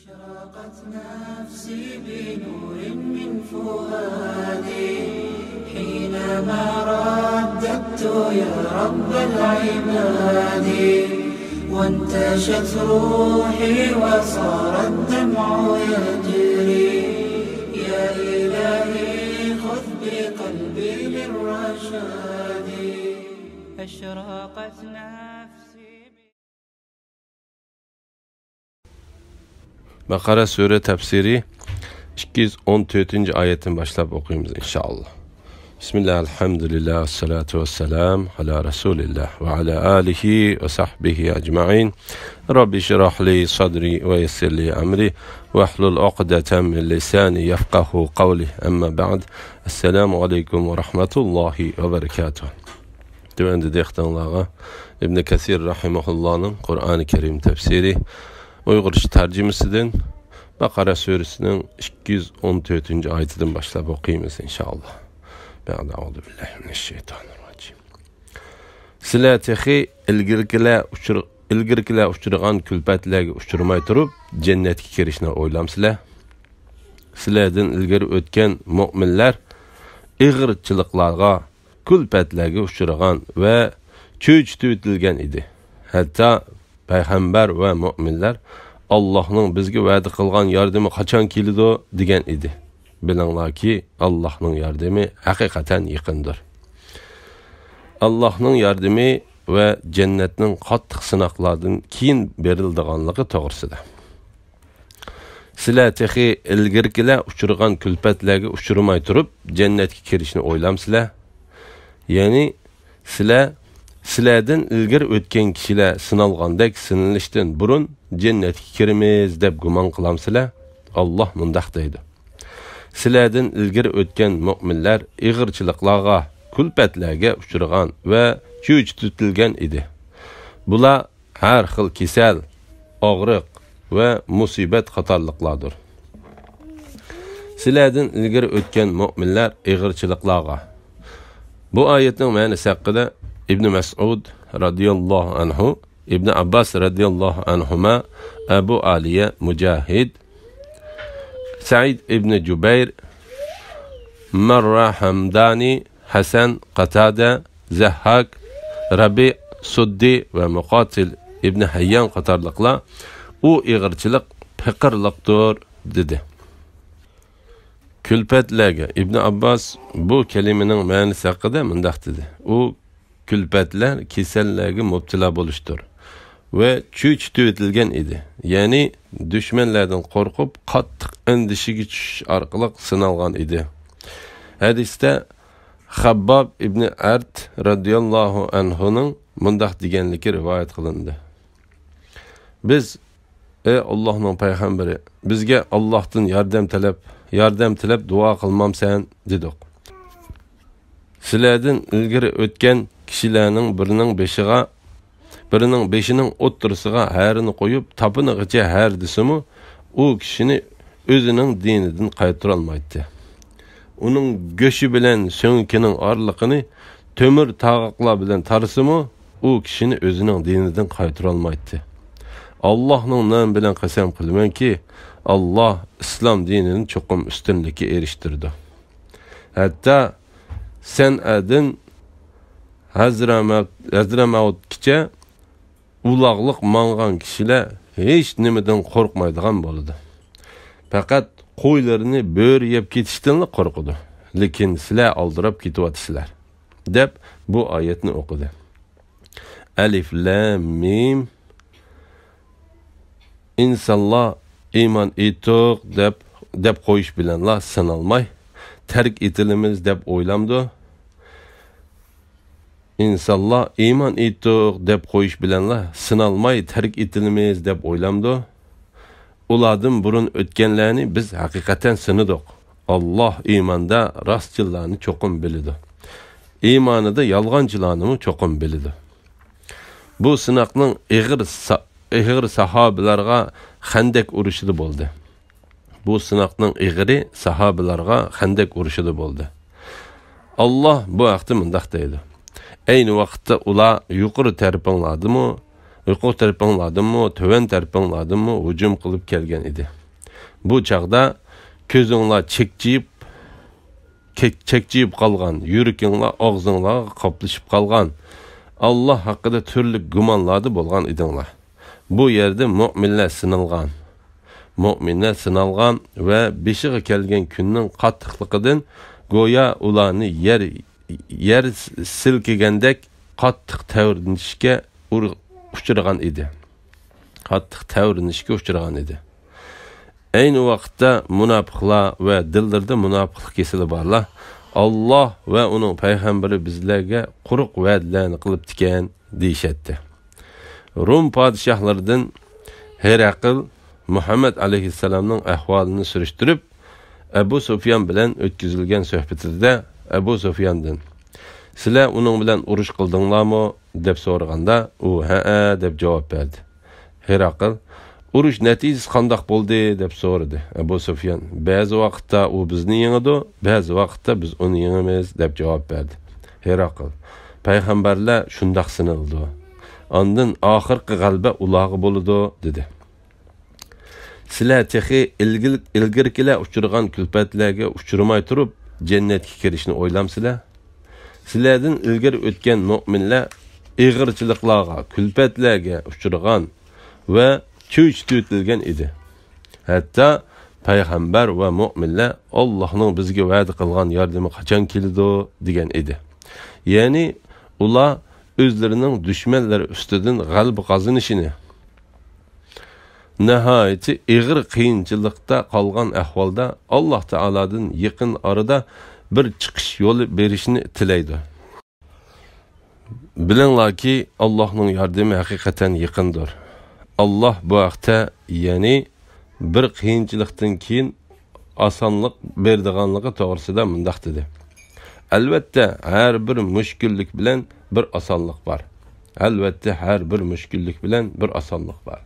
أشرقت نفسي بنور من فؤادي حينما رددت يا رب العباد وانتشت روحي وصار الدمع يجري يا إلهي خذ بقلبي للرشاد أشرقت نفسي. Bakara Sure tefsiri 214. ayetin başlayıp okuyumuz inşallah. Bismillah, elhamdülillah, salatu vesselam ala Resulillah ve ala alihi ve sahbihi ecma'in. Rabbi şirah li sadri ve yessir li emri ve hlul uqdeten min lisani yefkahu kavli. Amma ba'd. Esselamu aleyküm ve rahmetullahi ve berekatuhu. Düvende dehtanlığa İbn Kesir rahimahullah'ın Kur'an-ı Kerim tefsiri Uygurca tercümesinden Bakara Suresi'nin 214. ayetinden başlayıp okuyayımız inşallah. Euzubillahimineşşeytanirracim. Sizlar texi ilgirkiler uçurgan külpetlerge uçurmay turup cennetke kirishni o'ylamsizlar. Sizlardan ilgari o'tgan mu'minlar ig'irchiliklarga, külpetlerge uçurgan ve cho'chitib idi. Hatta Peygamber ve müminler Allah'ın bizge va'da qilgan yardımı qachon keladi degan idi. Bilinglar ki Allah'ın yardımı hakikaten yaqindir. Allah'ın yardımı ve cennetning qattiq sinoqlardan keyin berildiganligi to'g'risida. Sizlar texi ilgirkilar uchirgan kulpatlarga uchirmay turib jannatga kirishni o'ylamsizlar. Ya'ni sizlardan ilgari o'tgan kishilar sinalgandek sinilishdan burun jannatga kiramiz deb gumon qilamsizlar. Alloh mundaq deydi. Sizlardan ilgari o'tgan mu'minlar ig'irchiliklarga, kulpatlarga uchirgan va cho'ch tutilgan edi. Bular har xil kasal, og'riq va musibat qatorliqlardir. Sizlardan ilgari o'tgan mu'minlar ig'irchiliklarga. Bu oyatning ma'nosi haqida İbn Mas'ud radıyallahu anhu, İbn Abbas radıyallahu anhuma, Ebu Aliye Mücahid, Sa'id İbn Cübeyr, Marra Hamdani, Hasan Qatada, Zahhak, Rabi Suddi ve Muqatil İbn Hayyan qatarlıqlar o ig'irchilik piqirliqdir dedi. Külpetlerge İbn Abbas bu kelimenin ma'nosi haqida mundaq dedi. O külpetler kasallarga mubtila bo'lishdir ve cho'chitib etilgan edi. Ya'ni düşmanlardan qo'rqib qattiq indishiga tushish orqali sinalgan edi. Hadisda Habbab ibn Art radıyallahu anhu'nun mundaq deganligi rivoyat qilindi. Biz ey Allohning payg'ambari, bizga Allohdan yordam tilab duo qilmamsan dedik. Sizlardan ilgari o'tgan kishilarning birining beshining o'ttirisiga harini qo'yib tapinig'icha har desimi u kishini o'zining dinidan qaytara olmaydi. Uning go'shi bilan so'nkining orliqini temir tag'oqlar bilan tarsimi u kishini o'zining dinidan qaytara olmaydi. Allohning nomi bilan qasam qilamanki, Alloh islom dinini cho'qim ustunlikka erishtirdi. Hatta San'adin Hazramatgacha ulag'liq mangan kishilar hech nimadan qo'rqmaydigan bo'ladi. Faqat qo'ylarini bo'ri yeb ketishdan qo'rqadi. Lekin sizlar oldirab ketyapsizlar deb bu oyatni o'qidi. Alif lam mim. İnsalloh iymon etiq deb qo'yish bilanlar sanalmay terk etilimiz deb o'ylamdi. İnsalloh iymon etiq deb qo'yish bilanlar sinalmay terk etilimiz deb o'ylamdi. Ulardan burun o'tganlarni biz haqiqatan sinidik. Alloh iymonda rostchilarni cho'qim biladi. Iymonida yolg'onchilarni cho'qim biladi. Bu sinoqning ig'ir sahobalarga Xandak urushida bo'ldi. Bu sinoqning ig'iri sahobalarga Xandak urushida bo'ldi. Alloh bu vaqtda mundaq deydi. Aynı vaqtda ular yuqori tarafinglardimi uyqu tarafinglardimi, töven tarafinglardimi hujum qilib kelgan edi. Bu chaqda ko'zinglar chekchiyib qolgan, yuraginglar og'zinglarga qoplashib qolgan. Allah haqida turli gumonlarda bo'lgan edinglar. Bu yerda mu'minlar sinalgan va beshiga kelgan kunning qattiqligidan go'yo ularni yer silkigandek qattiq tavrinishga uchragan edi. Aynı vaqtda munofiqlar va dillarda munofiqlik kesili borlar Allah va uning payg'ambari bizlarga quruq va'dalarni qilib tikan deyishatdi. Rum podshohlaridan Herakl Muhammad alayhissalomning ahvolini surishtirib, Abu Sufyan bilan o'tkazilgan suhbatida Abu Sufyandan "Sizlar uning bilan urush qildinglarmi?" deb so'raganda, u "Ha" deb javob berdi. Herakl "Urush natijasi qanday bo'ldi?" deb so'radi. Abu Sufyan "Ba'zi vaqtda u bizni yengadi, ba'zi vaqtda biz uni yengamiz" deb javob berdi. Herakl "Payg'ambarlar shundoq sinildi. Ondan oxirgi g'alaba ularga bo'ladi" dedi. "Sizlar texi ilgirkilar uchirgan kulfatlarga uchirmay turib jannatga kirishni o'ylamsizlar? Sizlardan ilgari o'tgan mu'minlar ig'irchiliklarga, kulfatlarga uchirgan va cho'ch tutilgan edi. Hatto payg'ambar va mu'minlar Allohning bizga va'da qilgan yordami qachon keladi degan edi. Ya'ni ular o'zlarining dushmanlari ustidan g'alaba qozonishini, nihoyat ig'ir qiyinchilikda qolgan ahvolda Alloh taoladan yaqin orada bir chiqish yo'li berishni tilaydi. Bilinglarki, Allohning yordami haqiqatan yaqindir. Allah bu vaqtda, ya'ni bir qiyinchilikdan keyin osonlik berdiganligi to'g'risida mundaq dedi. Albatta, har bir mushkullik bilan bir osonlik bor.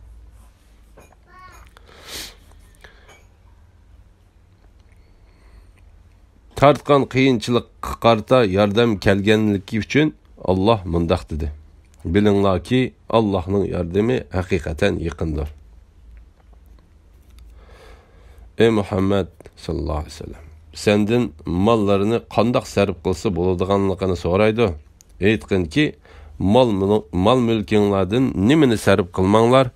Tartgan qiyinchilikqa qarta yordam kelganligi uchun Allah mundaq dedi. Bilinglarki, Allohning yordami haqiqatan yaqindir. Ey Muhammad sallallohu alayhi vasallam, senden mallarını qandoq sarf qilsa bo'ladiganligini so'raydi. Aytqinki, mal mulkinglardan nimani sarf qilmanglar,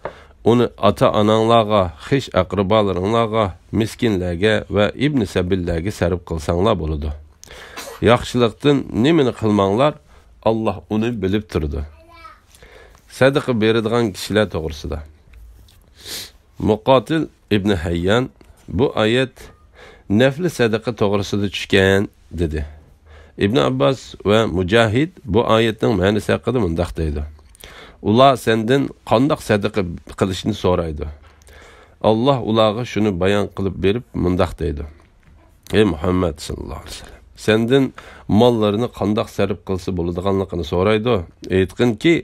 uni ota-onanglarga, xish aqrabolaringlarga, miskinlarga va ibn sabillarga sarf qilsanglar bo'ladi. Yaxshilikdan nimani qilmanglar, Allah onu bilib turdi. Sadaqa beradigan kishilar to'g'risida. Muqotil ibn Hayyan bu oyat nafli sadaqa to'g'risida tushgan dedi. İbn Abbas va Mujahid bu oyatning ma'nosi haqida mundaq deydi. Ular senden qandoq sadaqa qilishni so'raydi. Allah ularga shuni bayon qilib berib mundaq deydi. Ey Muhammad sallallohu alayhi vasallam, senden mallarını qandoq sarf qilsa bo'ladiganligini so'raydi. Aytqinki,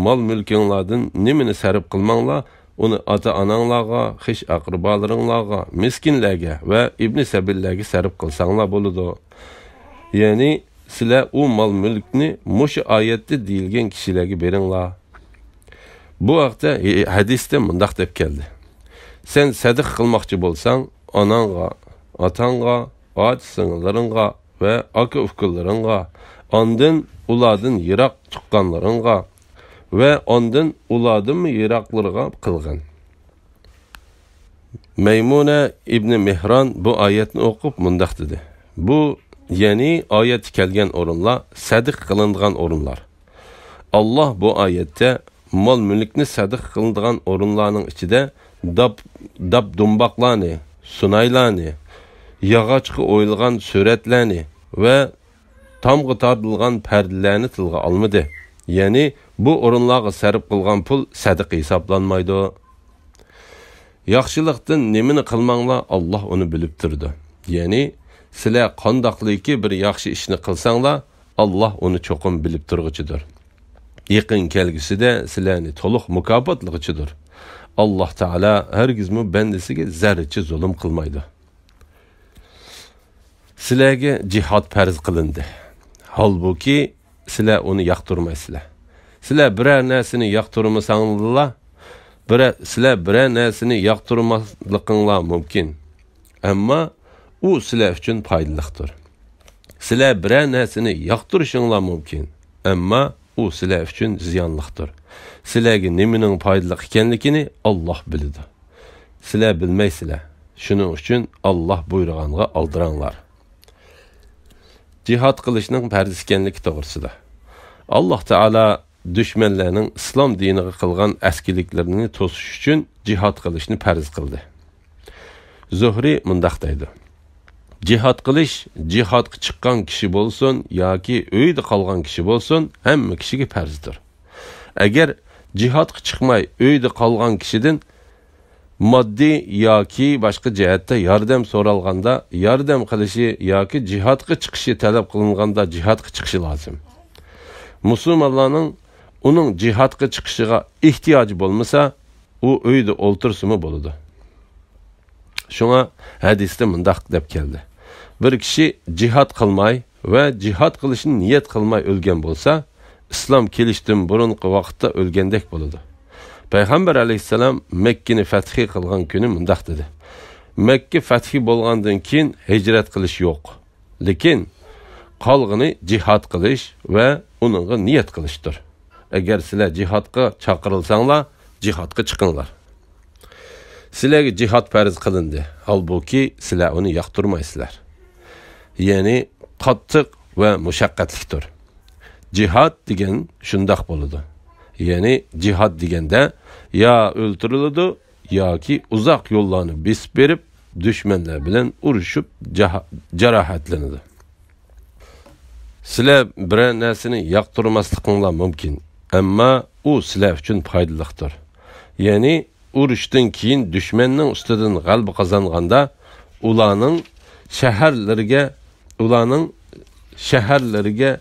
mal mulkinglardan nimani sarf qilmanglar, uni ota-onanglarga, xish aqrabolaringlarga, miskinlarga va ibn sabillarga sarf qilsanglar bo'ladi. Ya'ni sizlar u mal mulkni mushu oyatda deyilgan kishilarga beringlar. Bu vaqtda hadisda mundaq deb keldi. Sen sadiq qilmoqchi bo'lsang, onangga, otangga, ot-singlaringga ve aka-ukalarınga, ondan ulardan yiroq chiqqanlaringga ve ondan ulardan yiroqlarga qilgan. Maymuna ibn Mihran bu oyatni o'qib mundaq dedi. Bu ya'ni oyat kelgan o'rinlar sadiq qilinadigan o'rinlar. Allah bu oyatda mal mulkni sadiq qilinadigan o'rinlarning ichida dab dumbaqlarni, sunaylarni, yağaçqı oyulgan suratlarni ve tamgı tartılgan perdelerni tilga almadı. Yani bu o'rinlarga sarf qilgan pul sadaqa hisoblanmaydi. Yaxshilikdan nimani qilmanglar, Allah onu bilib turdi. Yani sizlar qandoqliki bir yaxshi ishni qilsanglar, Allah onu cho'qim bilib turg'ichidir. Yaqin kelgusida sizlarni to'liq mukofotlagichidir. Allah Taala hergizmi bendisiga zarracha zulm qilmaydi. Sizlarga jihad farz qilindi. Halbuki sizlar uni yoqtirmaysizlar. sizlar biror narsani yoqtirmasanglar, sizlar biror narsani yoqtirmasliqinglar mumkin. Ammo u sizlar uchun foydalidir. Sizlar biror narsani yoqtirishinglar mumkin. Ammo u sizlar uchun ziyonlidir. Sizlarga nimaning foydali ekanligini Alloh biladi. Sizlar bilmaysizlar. Shuning uchun Alloh buyurganga aldiranglar. Jihad qilishning farz ekanligi to'g'risida. Alloh taolo düşmanlarning islom diniga qilgan askiliklarini to'sish uchun jihad qilishni farz qildi. Zuhri mundaq deydi: Jihad qilish, jihadga chiqqan kishi bo'lsin yoki uyda qolgan kishi bo'lsin, hamma kishiga farzdir. Agar jihadga chiqmay uyda qolgan kishidan moddiy yoki boshqa jihatda yordam so'ralganda, yordam qilishi yoki jihadga chiqishi talab qilinganda jihadga chiqishi lozim. Musulmonlarning uning jihadga chiqishiga ehtiyoji bo'lmasa, u uyda o'ltirsimi bo'ladi. Shunga hadisda mundaq deb keldi: Bir kishi jihad qilmay va jihad qilishni niyat qilmay o'lgan bo'lsa, islom kelishdan burungi vaqtda o'lgandek bo'ladi. Payg'ambar alayhissalom Makkani fathi qilgan kuni mundaq dedi: Makka fathi bo'lgandan keyin hijrat qilish yo'q, lekin qolg'ini jihad qilish va uningga niyat qilishdir. Agar sizlar jihadga chaqirilsanglar, jihadga chiqinglar. Sizlarga jihad farz qilindi, holbuki sizlar uni yoqtirmaysizlar. Ya'ni qattiq va mushaqqatlidir. Jihad degan shundoq bo'ladi. Ya'ni jihad deganda ya o'ltiriladi yoki uzoq yo'llarni besib berib, düşmanlar bilan urushib jarohatlanadi. Sizlar biror narsani yoqtirmasliqinglar mumkin, ammo u sizlar uchun foydalidir. Ya'ni urushdan keyin düşmanning ustidan g'alaba qozonganda ularning shaharlariga,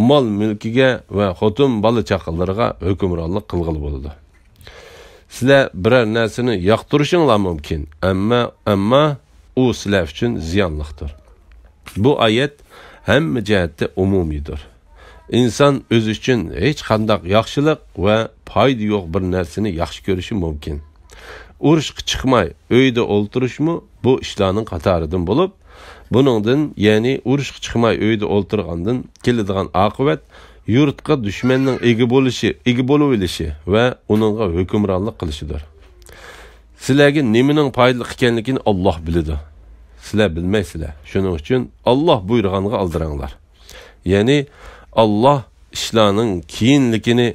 mol mulkiga va xotin bola chaqalariga hukmronlik qilg'ili bo'ladi. Sizlar biror narsani yoqtirishinglar mumkin, ammo u sizlar uchun ziyonlidir. Bu oyat hamma jihatda umumiydir. İnsan o'zi uchun hech qanday yaxshilik va foyda yo'q bir narsani yaxshi ko'rishi mumkin. Urushga chiqmay uyda o'ltirishmi bu ishlarning qatoridan bo'lib, buningdan, ya'ni urushga chiqmay uyda o'ltirgandan keladigan oqibat yurtga düşmanning ega bo'lib va uningga hukmronlik qilishidir. Sizlarga nimaning foydali ekanligini Alloh biladi. Sizlar bilmaysizlar. Shuning uchun Alloh buyurganga aldiranglar. Ya'ni Alloh ishlarning keyinligini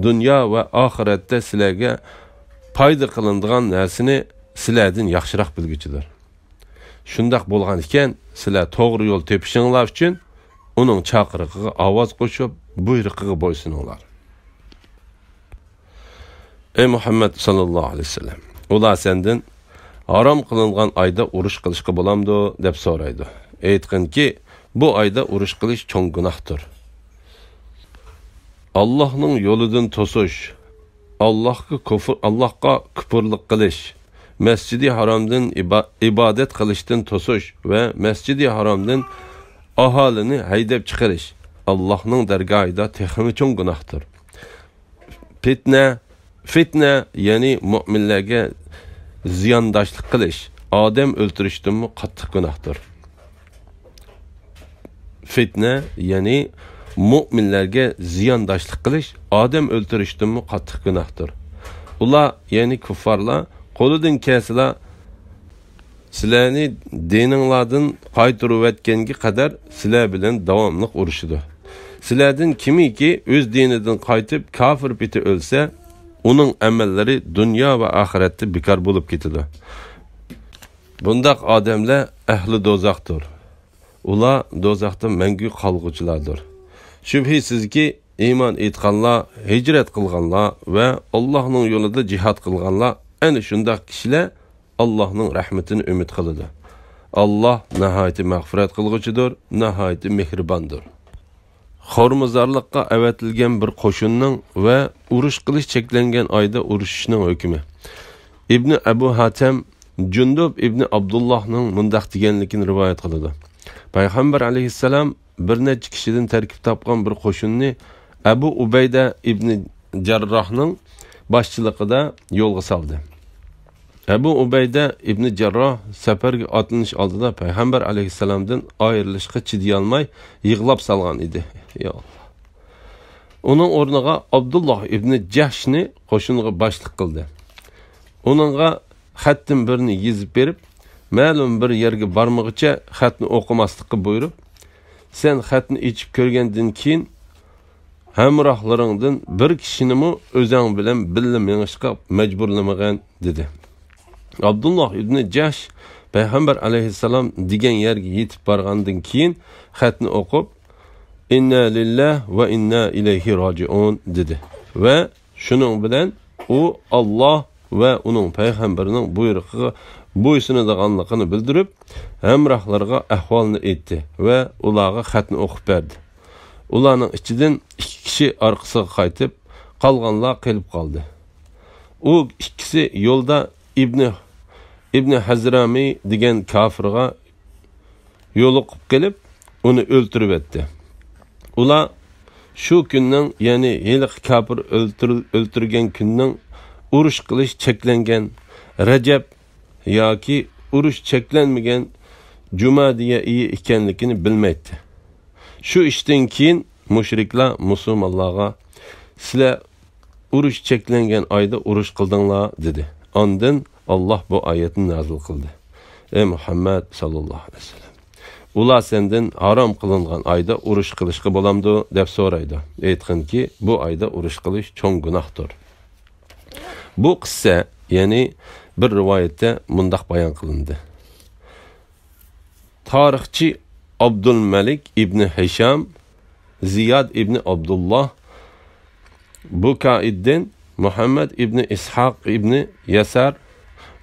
dunyo va oxiratda sizlarga foyda qilinadigan narsani sizlardan yaxshiroq bilguchidir. Shundoq bo'lgan ekan, sizlar to'g'ri yo'l tepishinglar uchun uning chaqirig'iga ovoz qo'shib, buyrug'iga bo'ysuninglar. Ey Muhammad sallallohu alayhi vasallam, ular sendan harom qilingan oyda urush qilishga bo'lamdi deb so'raydi. Aytqinki, bu oyda urush qilish cho'ng gunohdir. Allohning yo'lidan to'sish, Allohga kufrlik qilish, Masjidi Haromdan ibodat qilishdan to'sish va Masjidi Haromdan aholini haydab chiqarish Allohning dargohida texmi cho'ng gunohdir. Fitna, ya'ni mu'minlarga ziyondoshlik qilish, odam o'ltirishdan qattiq gunohdir. Fitna, ya'ni mu'minlarga ziyondoshlik qilish, odam o'ltirishdan qattiq gunohdir. Ular, ya'ni kuffarlar qo'lidan kelsa sizlarni dininglardan qaytarib o'tganga qadar sizlar bilan davomli urushidir. Sizlardan kimiki o'z dinidan qaytib kafir biti o'lsa, uning amallari dunyo va oxiratda bekor bo'lib ketadi. Bundaq odamlar ahli do'zaxdir. Ular do'zaxda mangu qolg'uchilardir. Shubhisizki, iymon etganlar, hijrat qilganlar va Allohning yo'lida jihad qilganlar ana shundaq kishilar Allohning rahmatini umid qiladi. Alloh nihoyat mag'firat qilg'uchidir, nihoyat mehribondir. Xormazorlikqa avatilgan bir qo'shinning va urush qilish cheklangan oyda urushishning hukmi. Ibn Abu Hatim Jundub ibn Abdullohning mundaq deganligini rivoyat qiladi. Payg'ambar alayhissalom bir necha kishidan tarkib topgan bir qo'shinni Abu Ubayda ibn Jarrohning boshchiligida yo'lga soldi. Ebu Ubayda ibn Jarroh safarga otlanish oldida payg'ambar alayhissalomdan ayrilishga chiday olmay yig'lab salgan edi. Ya Allah. Onun o'rniga Abdullah ibn Jahshni qo'shinga boshliq qildi. Uningga xatning birini yezib berib, ma'lum bir yerga bormoqcha xatni o'qimaslikka buyurib, sen xatni ichib ko'rgandan keyin hamrohlaringdan bir kishini o'zing bilan birga menishga majburlamagan dedi. Abdullah ibn Jahsh payg'ambar alayhissalom degan yerga yetib borgandan keyin xatni o'qib, inna lillah va inna ilayhi rojiun dedi. Ve şunun bilan u Allah ve onun payg'ambarining buyrug'iga bo'ysunadiganligini bildirib, hamrohlarga ahvolni aytdi ve ularga xatni o'qib berdi. Ularning ichidan 2 kishi orqasiga qaytib, qolganlar qilib qoldi. U ikkisi yo'lda İbn Hazrami degan kafirga yo'liqib kelib, uni o'ltirib etdi. Ular şu günning, yani yiliq kafir o'ltirgan kunning urush qilish cheklangan Rajab yoki urush cheklanmagan Jumadiya iyi ekanligini bilmaydi. Şu ishdan keyin mushriklar musulmonlarga sizlar urush cheklangan oyda urush qildinglar dedi. Ondan Allah bu oyatni nazil qildi. Ey Muhammad sallallohu alayhi vasallam, ular senden haram kılıngan ayda uruş kılışkı bolamdı dep soraydı. Aytqın ki bu ayda uruş kılış çoğun günahdır. Bu kıssa yani bir rivayette mundaq bayan kılındı. Tarihçi Abdülmelik İbni Hişam, Ziyad İbni Abdullah, Bukaid'den Muhammed İbni İshaq İbni Yasar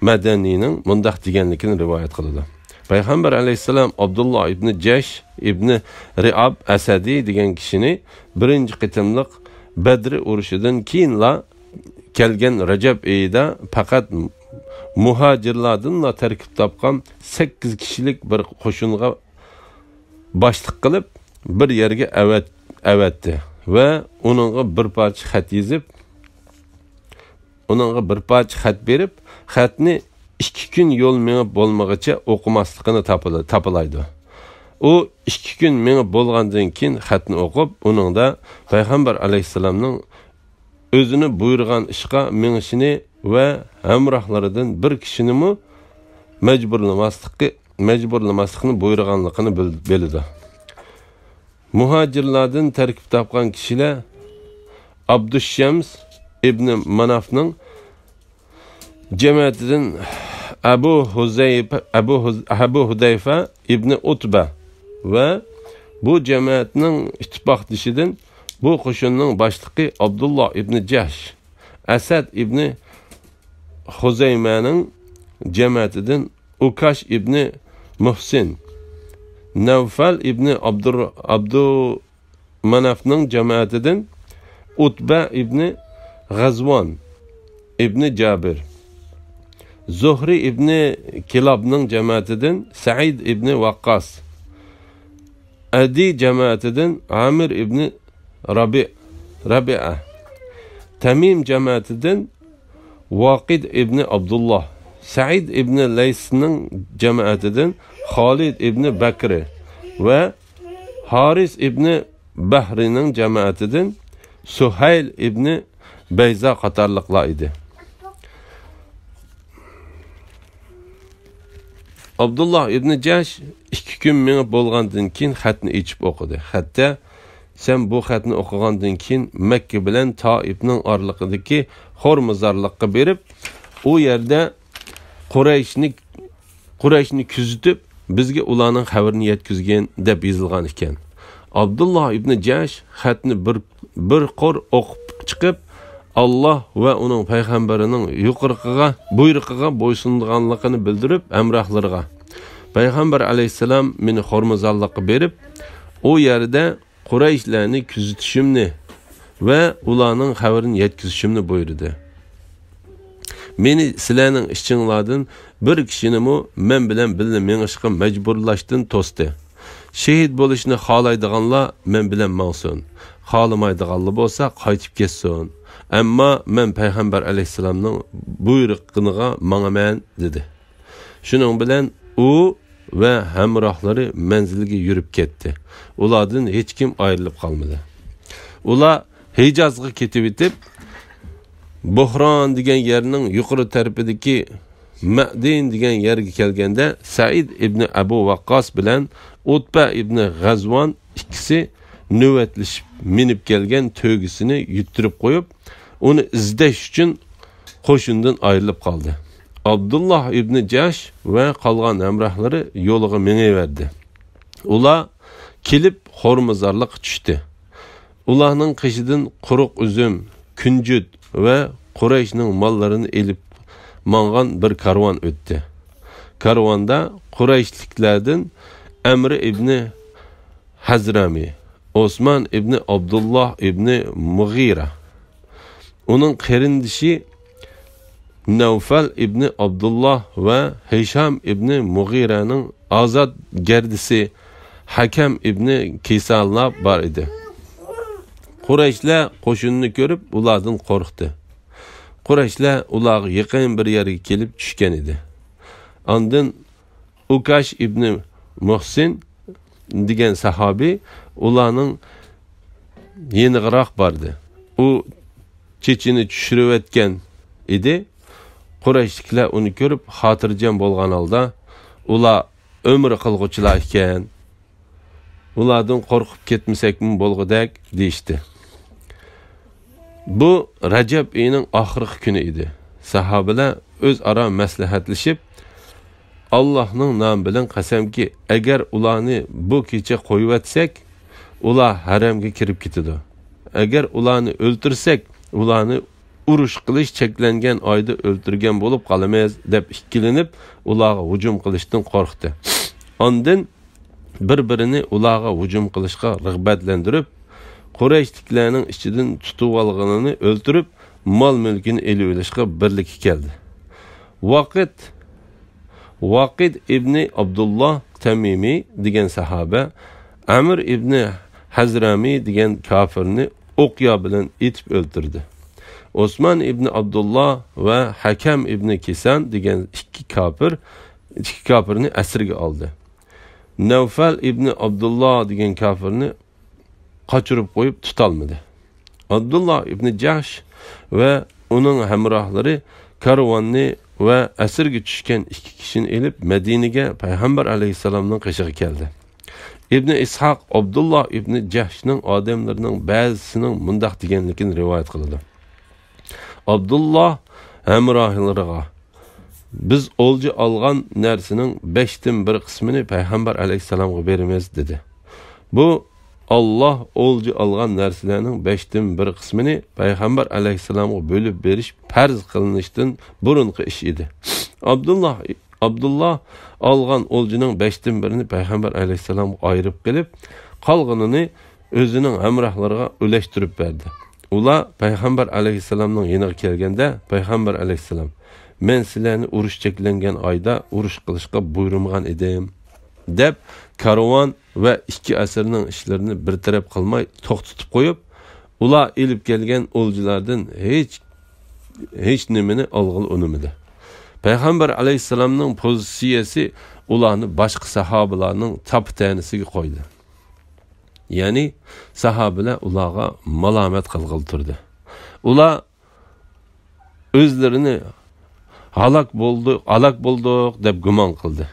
Medeni'nin mundaq deganligini rivayet kıldı. Peygamber aleyhisselam Abdullah ibn Jahsh ibn Ri'ab Asadi degan kishini birinchi qitimliq Badr urushidan keyinla kelgan Rajab oyida faqat muhojirlardan tarkib topgan 8 kishilik bir qo'shinga boshliq qilib bir yerga avatdi va uningga bir parcha xat yozib, uningga bir parcha xat berib, xatni 2 gün yol menib bo'lmag'icha o'qimasligini tapilaydi. O 2 gün menib bo'lgandan keyin xatni o'qib, uningda payg'ambar alayhissalomning o'zini buyurgan ishga menishini va hamrohlaridan bir kishini majburlamaslikni buyurganligini bildi. Muhojirlardan tarkib topgan kishilar Abdushams ibn Manafning cemaatidan Abu Hudayfa İbni Utba ve bu cemaatning ittifoqdishidan bu qo'shinning boshlig'i Abdullah ibn Jahsh, Asad ibn Huzaymaning cemaatidan Ukash ibn Muhsin, Nawfal ibn Abdumanafning cemaatidan Utba ibn G'azvon ibn Jabir, Zuhri ibn Kilabning cemaatidan Sa'id ibn Waqqas, Adi cemaatidan Amir ibn Rabi'a, Tamim cemaatidan Waqid ibn Abdullah, Sa'id ibn Laysning cemaatidan Khalid ibn Bakri ve Haris ibn Bahrining cemaatidan Suhayl ibn Beyza qatorliqlar edi. Abdullah ibn Jahsh 2 gün menib bo'lgandan keyin xatni ichib o'qidi. Hatta sen bu xatni o'qigandan keyin Makka bilan Toifning oraliqidagi Xormuzorlikqa berib, u yerda Qurayshni kuzatib, bizga ularning xabarini yetkazgan deb yozilgan ekan. Abdullah ibn Jahsh xatni bir qor o'qib chiqib, Allah ve onun payg'ambarining buyrug'iga bo'ysunganligini bildirib, hamrohlariga payg'ambar alayhissalom meni Xormuzorlikqa berib, o yerda Qurayshlarni kuzatishimni ve ularning xabarini yetkazishimni buyurdi. Meni sizlarning ishchinglardan bir kishini men bilan birga menishga majburlashdan to'sdi. Shahid bo'lishni xohlaydiganlar men bilan ma'sun. xolamaydiganli bo'lsa qaytib ketsin. Ammo men payg'ambar alayhisalomning buyrug'iga manaman dedi. Shuning bilan u ve hamrohlari manzilga yurib ketdi. Ulardan hech kim ayrilib qolmadi. Ular Hijazga ketib etib, Buhron degan yerning yuqori tarafidagi Ma'din degan yerga kelganda Said ibn Abu Waqqas bilan Utba ibn G'azvon ikkisi navbatlashib minib kelgan to'gisini yuttirib qo'yib, uni izlash uchun qo'shindan ayrilib qoldi. Abdullah ibn Jahsh ve qolgan hamrohlari yo'liga miniverdi. Ular kelib Hormuzarliq tushdi. Ularning qishidan quruq uzum, kunjut ve Qurayshning mollarini elib mangan bir karvon o'tdi. Karvonda Qurayshliklardan Amr ibn Hazrami, Osman ibn Abdullah ibn Mughira, onun qarindishi Nawfal ibn Abdullah ve Hisham ibn Mughira'nın azad gerdisi Hakam ibn Kisalna var idi. Qurayshlar qo'shinni ko'rib ulardan qo'rqdi. Qurayshlar ular yaqin bir yerga kelib tushgan edi. Ondan Ukash ibn Muhsin degan sahabi ularning yeniroq bordi. U chechini tushirib etgan edi. Qurayshliklar uni ko'rib xotirjam bo'lgan holda, ular umr qilg'uchilar ekan, ulardan qo'rqib ketmasakmi bo'lg'udak deyishdi. Bu Rajab oyining oxirgi kuni edi. Sahobalar o'zaro maslahatlashib, Allohning nomi bilan qasamki, agar ularni bu kecha qo'yib etsak, ular haramga kirib ketadi. Agar ularni o'ltirsak, ularni urush qilish cheklangan oyda o'ltirgan bo'lib qolamiz deb ikkilanib, ularga hujum qilishdan qo'rqdi. Ondan bir-birini ularga hujum qilishga rag'batlantirib, Qurayshliklarning ichidan tutib olganini o'ltirib, mol-mulkini elib olishga birlikka keldi. Vaqid ibn Abdullah Tamimi degan sahaba Amr ibn Hazrami degan kafirni o'qya bilan etib o'ldirdi. Osman ibn Abdullah ve Hakam ibn Kisan degan ikki kafirni asirga oldi. Nawfal ibn Abdullah degan kafirni qochirib qo'yib tutolmadi. Abdullah ibn Jahsh ve onun hamrohlari karvonni ve asirga tushgan ikki kishini elib Madinaga payg'ambar alayhisalomning qishig'i keldi. İbn İshaq Abdullah ibn Jahshning odamlarining ba'zisining mundaq deganligini rivoyat qiladi. Abdullah hamrohlariga biz olcu algan narsining 5'ten 1 qismini payg'ambar alayhisalomga beramiz dedi. Bu Allah olcu algan narsalarning 5'ten 1 qismini payg'ambar alayhisalomga bölüp berish farz qilinishdan burunqi ish edi. Abdullah algan olcuning 5'ten 1'ini payg'ambar alayhisalomga ayirib qilib, qolganini o'zining hamrohlariga ulashtirib berdi. Ular payg'ambar alayhisalomning yeniga kelganda payg'ambar alayhisalom, men sizlarni urush cheklangan oyda urush qilishga buyurmagan edim deb karvon ve ikki asirning ishlarini bir taraf qilmay to'xtatib qo'yib, ular elib kelgan o'ljilardan hech nimani olg'il unimidi. Payg'ambar alayhisalomning pozitsiyasi ularni boshqa sahobalarning taptanisiga qo'ydi. Yani sahabeler ularga malamet qilg'il turdi. Ular özlerini halak bulduk deb gumon qildi.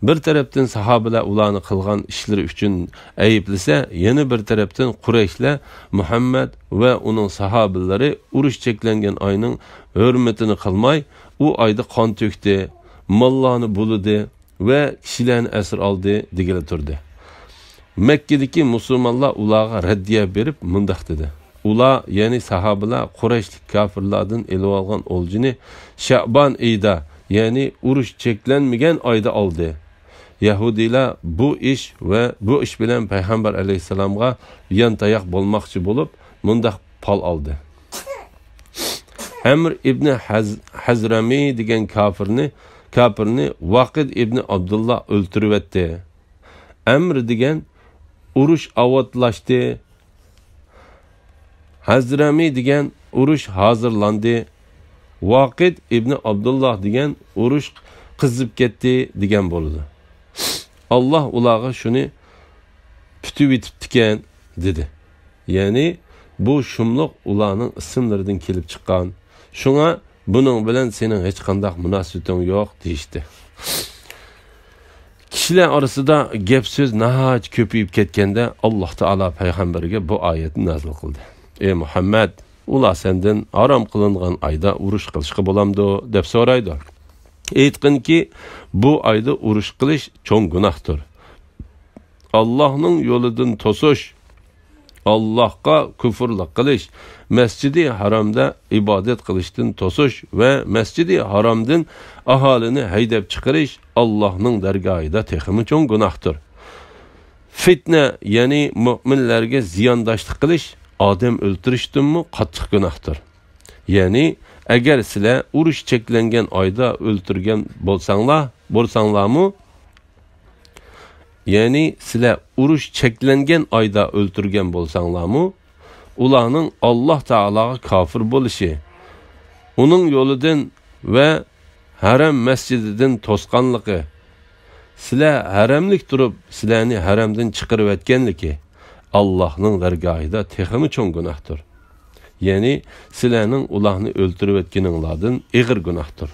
Bir tarafdan sahabeler ularni qilgan ishlari uchun ayıplasa, yana bir tarafdan Qurayshlar Muhammad ve onun sahabeleri urush cheklangan oyning hurmatini qilmay, u oyda qon to'kdi, mollarni buldi ve kishilarni asir oldi degili turdi. Mekke'deki Müslümanlar ularga raddiya berib mundaq dedi. Ular, yani sahabeler Qurayshlik kafirlardan elib olgan olcini Şaban ayida, yani urush cheklanmagan oyda oldi. Yahudiler bu ish bilan payg'ambar alayhisalomga yantayoq bo'lmoqchi bo'lib, mundaq pal oldi. Amr ibn Hazrami degan kafirni Vaqid ibn Abdullah o'ltirib etdi. Amr degan urush avatlashdi. Hazrami degan urush hozirlandi. Vaqid ibn Abdullah degan urush qizib ketdi degan bo'ldi. Allah ularga shuni putib etibdikan dedi. Ya'ni bu shumliq ularning ismlaridan kelib chiqqan. Shunga buning bilan sening hech qanday munosabating yo'q deydi. Kishilar orasida gap so'z nihoyat ko'payib ketganda Alloh taolo payg'ambarga bu oyatni nozil qildi. Ey Muhammad, ular sendan harom qilingan oyda urush qilishga bo'lamdi deb so'raydi. Aytqinki, bu oyda urush qilish cho'ng gunohdir. Allohning yo'lidan to'sish, Allohga kufrlik qilish, Masjidi Haromda ibodat qilishdan to'sish va Masjidi Haromdan aholini haydab chiqarish Allohning dargohida texmi cho'ng gunohdir. Fitna, ya'ni mu'minlarga ziyondoshlik qilish odam o'ltirishdanmi qattiq gunohdir. Ya'ni agar sizlar urush cheklangan oyda o'ltirgan bo'lsanglarmi, ya'ni sizlar urush cheklangan oyda o'ltirgan bo'lsanglarmi, ularning Alloh taologa kofir bo'lishi, uning yo'lidan va haram masjididan to'sqanligi, sizlar haramlik turib sizlarni haramdan chiqarib etganligi Allohning dargohida texmi cho'ng gunohdir. Ya'ni sizlarning ularni o'ltirib etganinglardan ig'ir gunohdir.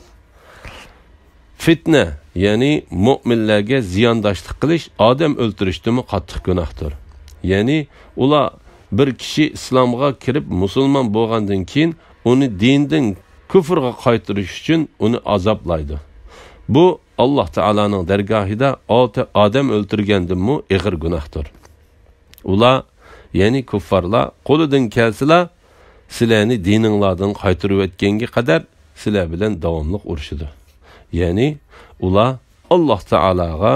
Fitna, ya'ni mu'minlarga ziyondoshlik qilish odam o'ltirishdimi qattiq gunohdir. Ya'ni ular bir kishi islomga kirib musulmon bo'lgandan keyin uni dindan kufrga qaytarish uchun uni azoblaydi. Bu Alloh taolaning dargohida odam o'ltirgandanmi ig'ir gunohdir. Ular, ya'ni kuffarlar qo'lidan kelsalar sizlarni dininglardan qaytarib etganga qadar sizlar bilan davomli urushidi. Ya'ni ular Alloh taolaga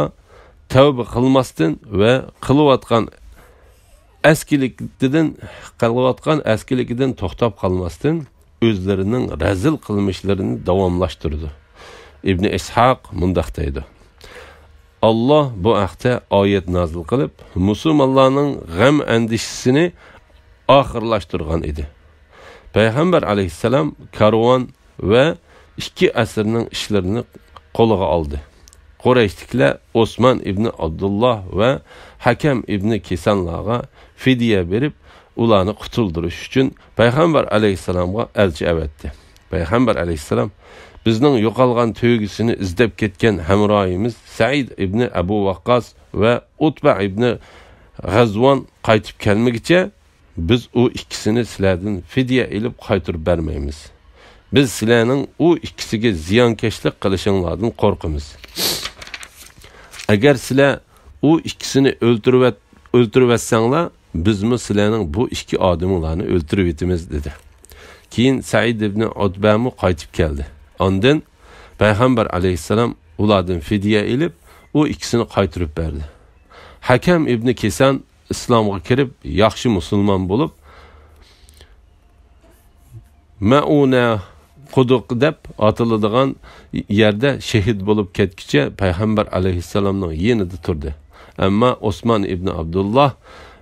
tavba qilmasdan va qilayotgan askiligidan to'xtab qolmasdan o'zlarining razil qilmishlarini davomlashtirdi. İbn İshaq mundaq deydi. Allah bu haqda oyat nozil qilib, musulmonlarning g'am andishisini oxirlashtirgan edi. Payg'ambar alayhissalom karvon va 2 asrning ishlarini qo'liga oldi. Qurayshliklar Osman ibn Abdullah va Hakam ibn Kisanlarga fidya berib, ularni qutuldirish uchun Payg'ambar alayhissalomga elchi avatdi. Payg'ambar alayhissalom bizning yo'qolgan to'ygisini izlab ketgan hamroyimiz Said ibn Abu Waqqas va Utba ibn G'azvon qaytib kelmagicha biz u ikkisini sizlardan fidya ilib qaytarib bermaymiz. Biz sizlarning u ikkisiga ziyonkashlik qilishinglardan qo'rqamiz. Agar sizlar u ikkisini o'ltirib etsanglar, bizmi sizlarning bu ikki odamlarni o'ltirib etimiz dedi. Keyin Said ibn Utba'mu qaytib keldi. Ondan Payg'ambar alayhissalom ulardan fidya ilib, u ikkisini qaytarib berdi. Hakam ibn Kisan islomga kirib, yaxshi musulmon bo'lib, Mauna quduq deb atiladigan yerda shahid bo'lib ketkicha Payg'ambar alayhissalomning yenida turdi. Ammo Osman ibn Abdullah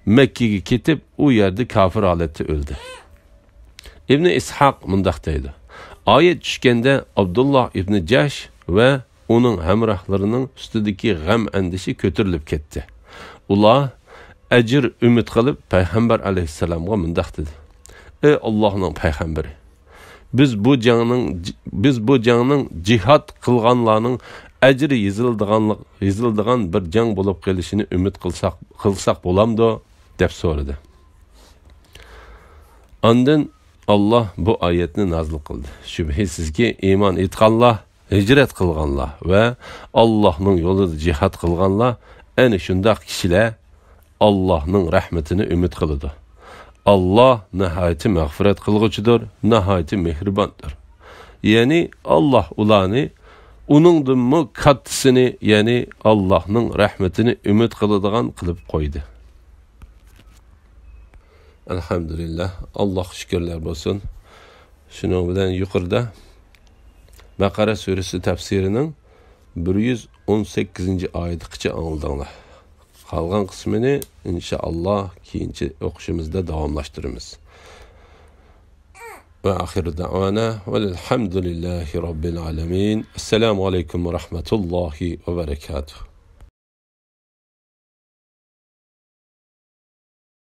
Makkaga ketib, u yerda kafir holatda o'ldi. İbn İshaq mundaq deydi. Oyat tushganda Abdullah ibn Jahsh va uning hamrohlarining ustidagi g'am andishi ko'tarilib ketdi. Ular ajr umid qilib Payg'ambar alayhissalomga mundaq dedi. Ey Allohning payg'ambari, biz bu jangning jihad qilganlarning ajri yoziladigan bir jang bo'lib qolishini umid qilsak bo'lamdi deb so'radi. Ondan Allah bu oyatni nozil qildi. Shubhisizki iymon etganlar, hijrat qilganlar va Allohning yo'lida jihad qilganlar ana shunday kishilar Allohning rahmatini umid qiladi. Allah nihoyat mag'firat qilg'uchidir, nihoyat mehribondir. Ya'ni Allah ularni uningdan kattisini, ya'ni Allohning rahmatini umid qiladigan qilib qo'ydi. Elhamdülillah, Allah şükürler olsun. Şunun bilen yukarıda Bakara suresi tefsirinin 118. ayetigacha anladığınlar. Kalgan kısmını inşallah keyinci okuşumuzda davamlaştırırız. Ve ahiru da'vana velhamdülillahi rabbil alemin. Esselamu aleyküm ve rahmetullahi ve berekatuhu.